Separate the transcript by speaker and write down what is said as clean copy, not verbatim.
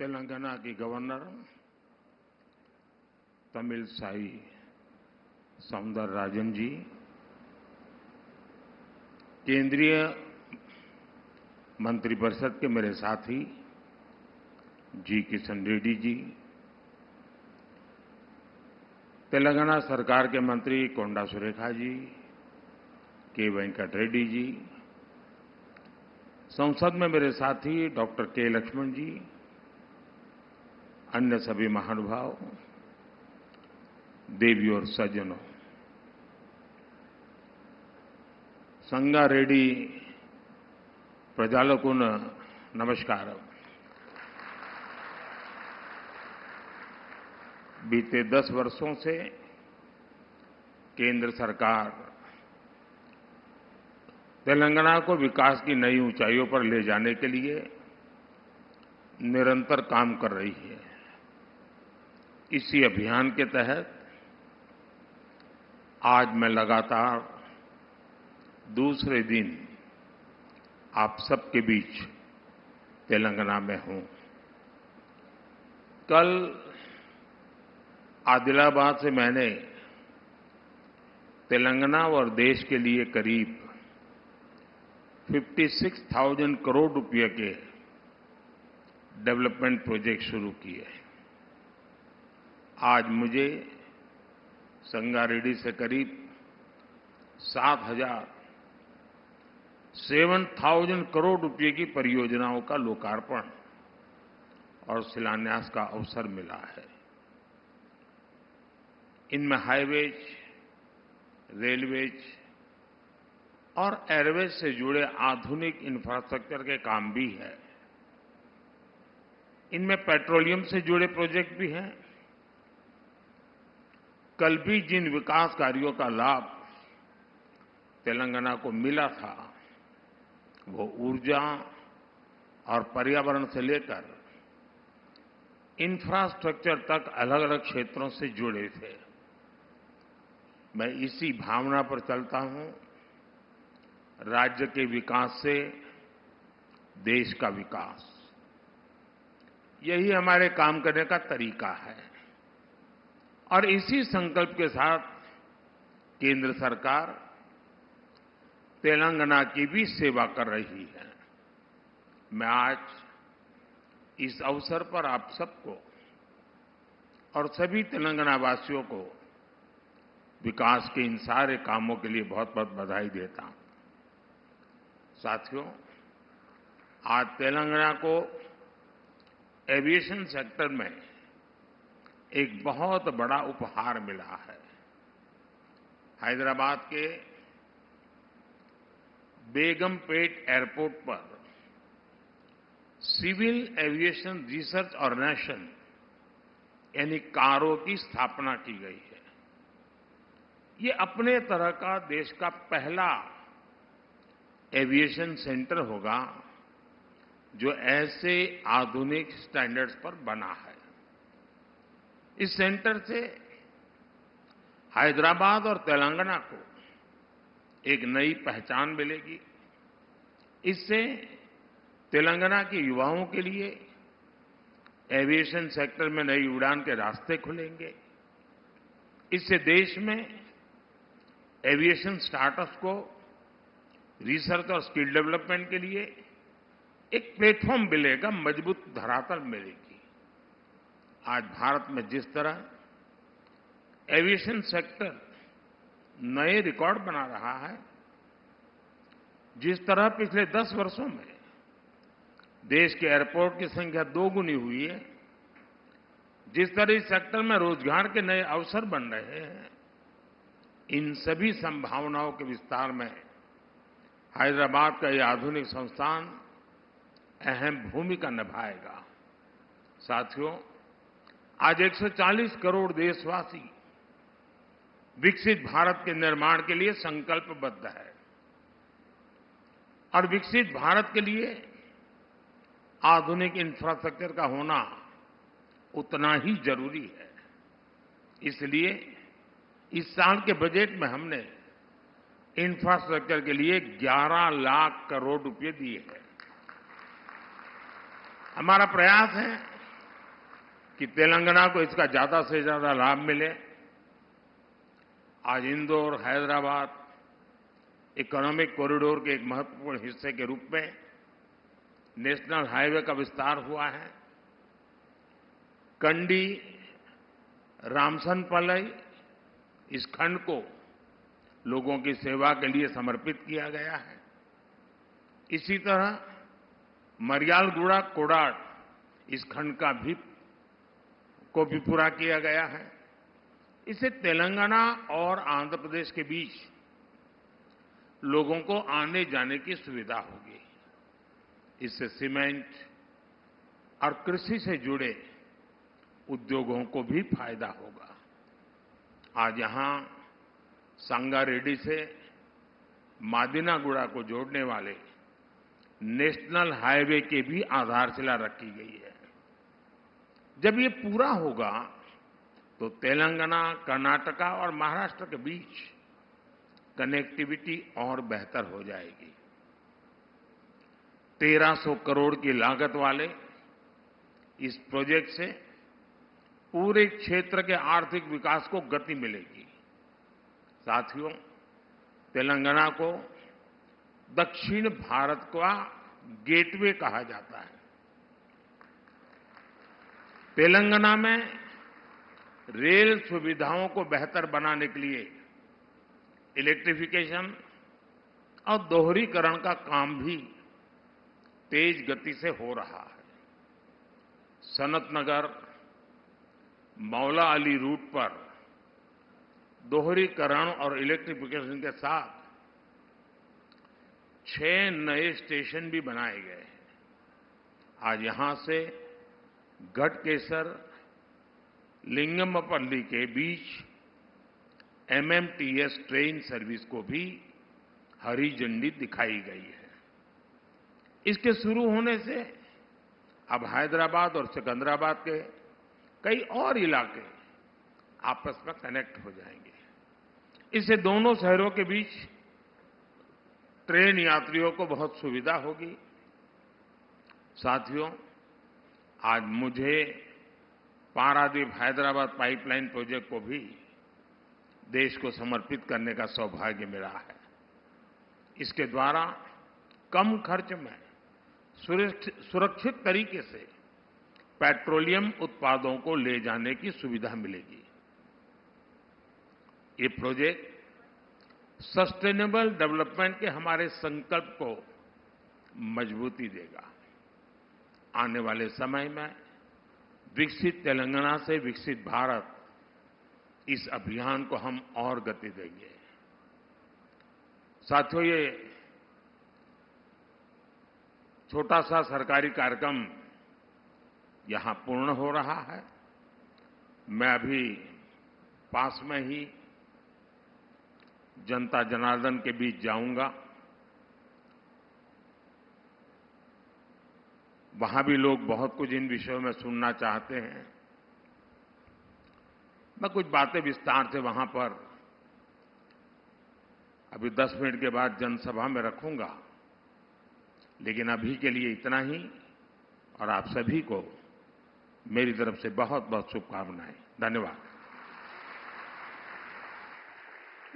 Speaker 1: तेलंगाना की गवर्नर तमिलसाई सौंदरराजन जी, केंद्रीय मंत्रिपरिषद के मेरे साथी जी किशन रेड्डी जी, तेलंगाना सरकार के मंत्री कोंडा सुरेखा जी, के वेंकट रेड्डी जी, संसद में मेरे साथी डॉक्टर के लक्ष्मण जी, अन्य सभी महानुभाव, देवी और सज्जनों, संगारेड्डी प्रजालकु नमस्कार। बीते 10 वर्षों से केंद्र सरकार तेलंगाना को विकास की नई ऊंचाइयों पर ले जाने के लिए निरंतर काम कर रही है। इसी अभियान के तहत आज मैं लगातार दूसरे दिन आप सबके बीच तेलंगाना में हूं। कल आदिलाबाद से मैंने तेलंगाना और देश के लिए करीब 56,000 करोड़ रुपए के डेवलपमेंट प्रोजेक्ट शुरू किए। आज मुझे संगारेड्डी से करीब 7,000 करोड़ रुपए की परियोजनाओं का लोकार्पण और शिलान्यास का अवसर मिला है। इनमें हाईवेज, रेलवेज और एयरवेज से जुड़े आधुनिक इंफ्रास्ट्रक्चर के काम भी है। इनमें पेट्रोलियम से जुड़े प्रोजेक्ट भी हैं। कल भी जिन विकास कार्यों का लाभ तेलंगाना को मिला था, वो ऊर्जा और पर्यावरण से लेकर इंफ्रास्ट्रक्चर तक अलग अलग क्षेत्रों से जुड़े थे। मैं इसी भावना पर चलता हूं। राज्य के विकास से देश का विकास, यही हमारे काम करने का तरीका है। और इसी संकल्प के साथ केंद्र सरकार तेलंगाना की भी सेवा कर रही है। मैं आज इस अवसर पर आप सबको और सभी तेलंगाना वासियों को विकास के इन सारे कामों के लिए बहुत बहुत बधाई देता हूं। साथियों, आज तेलंगाना को एविएशन सेक्टर में एक बहुत बड़ा उपहार मिला है। हैदराबाद के बेगमपेट एयरपोर्ट पर सिविल एविएशन रिसर्च ऑर्गेनाइजेशन यानी कारो की स्थापना की गई है। ये अपने तरह का देश का पहला एविएशन सेंटर होगा जो ऐसे आधुनिक स्टैंडर्ड्स पर बना है। इस सेंटर से हैदराबाद और तेलंगाना को एक नई पहचान मिलेगी। इससे तेलंगाना के युवाओं के लिए एविएशन सेक्टर में नई उड़ान के रास्ते खुलेंगे। इससे देश में एविएशन स्टार्टअप्स को रिसर्च और स्किल डेवलपमेंट के लिए एक प्लेटफॉर्म मिलेगा, मजबूत धरातल मिलेगी। आज भारत में जिस तरह एविएशन सेक्टर नए रिकॉर्ड बना रहा है, जिस तरह पिछले 10 वर्षों में देश के एयरपोर्ट की संख्या 2 गुनी हुई है, जिस तरह इस सेक्टर में रोजगार के नए अवसर बन रहे हैं, इन सभी संभावनाओं के विस्तार में हैदराबाद का यह आधुनिक संस्थान अहम भूमिका निभाएगा। साथियों, आज 140 करोड़ देशवासी विकसित भारत के निर्माण के लिए संकल्पबद्ध है और विकसित भारत के लिए आधुनिक इंफ्रास्ट्रक्चर का होना उतना ही जरूरी है। इसलिए इस साल के बजट में हमने इंफ्रास्ट्रक्चर के लिए 11 लाख करोड़ रुपए दिए हैं। हमारा प्रयास है कि तेलंगाना को इसका ज्यादा से ज्यादा लाभ मिले। आज इंदौर, हैदराबाद इकोनॉमिक कॉरिडोर के एक महत्वपूर्ण हिस्से के रूप में नेशनल हाईवे का विस्तार हुआ है। कंडी रामसनपल्ली इस खंड को लोगों की सेवा के लिए समर्पित किया गया है। इसी तरह मरियालगुड़ा कोडाड इस खंड को भी पूरा किया गया है। इससे तेलंगाना और आंध्र प्रदेश के बीच लोगों को आने जाने की सुविधा होगी। इससे सीमेंट और कृषि से जुड़े उद्योगों को भी फायदा होगा। आज यहां संगारेड्डी से मादिनागुड़ा को जोड़ने वाले नेशनल हाईवे की भी आधारशिला रखी गई है। जब ये पूरा होगा तो तेलंगाना, कर्नाटका और महाराष्ट्र के बीच कनेक्टिविटी और बेहतर हो जाएगी। 1300 करोड़ की लागत वाले इस प्रोजेक्ट से पूरे क्षेत्र के आर्थिक विकास को गति मिलेगी। साथियों, तेलंगाना को दक्षिण भारत का गेटवे कहा जाता है। तेलंगाना में रेल सुविधाओं को बेहतर बनाने के लिए इलेक्ट्रिफिकेशन और दोहरीकरण का काम भी तेज गति से हो रहा है। सनत नगर मौला अली रूट पर दोहरीकरण और इलेक्ट्रिफिकेशन के साथ 6 नए स्टेशन भी बनाए गए हैं। आज यहां से गढ़केसर लिंगमपल्ली के बीच एमएमटीएस ट्रेन सर्विस को भी हरी झंडी दिखाई गई है। इसके शुरू होने से अब हैदराबाद और सिकंदराबाद के कई और इलाके आपस में कनेक्ट हो जाएंगे। इससे दोनों शहरों के बीच ट्रेन यात्रियों को बहुत सुविधा होगी। साथियों, आज मुझे पारादीप हैदराबाद पाइपलाइन प्रोजेक्ट को भी देश को समर्पित करने का सौभाग्य मिला है। इसके द्वारा कम खर्च में सुरक्षित तरीके से पेट्रोलियम उत्पादों को ले जाने की सुविधा मिलेगी। ये प्रोजेक्ट सस्टेनेबल डेवलपमेंट के हमारे संकल्प को मजबूती देगा। आने वाले समय में विकसित तेलंगाना से विकसित भारत, इस अभियान को हम और गति देंगे। साथियों, ये छोटा सा सरकारी कार्यक्रम यहां पूर्ण हो रहा है। मैं अभी पास में ही जनता जनार्दन के बीच जाऊंगा। वहां भी लोग बहुत कुछ इन विषयों में सुनना चाहते हैं। मैं कुछ बातें विस्तार से वहां पर अभी 10 मिनट के बाद जनसभा में रखूंगा, लेकिन अभी के लिए इतना ही। और आप सभी को मेरी तरफ से बहुत बहुत शुभकामनाएं। धन्यवाद।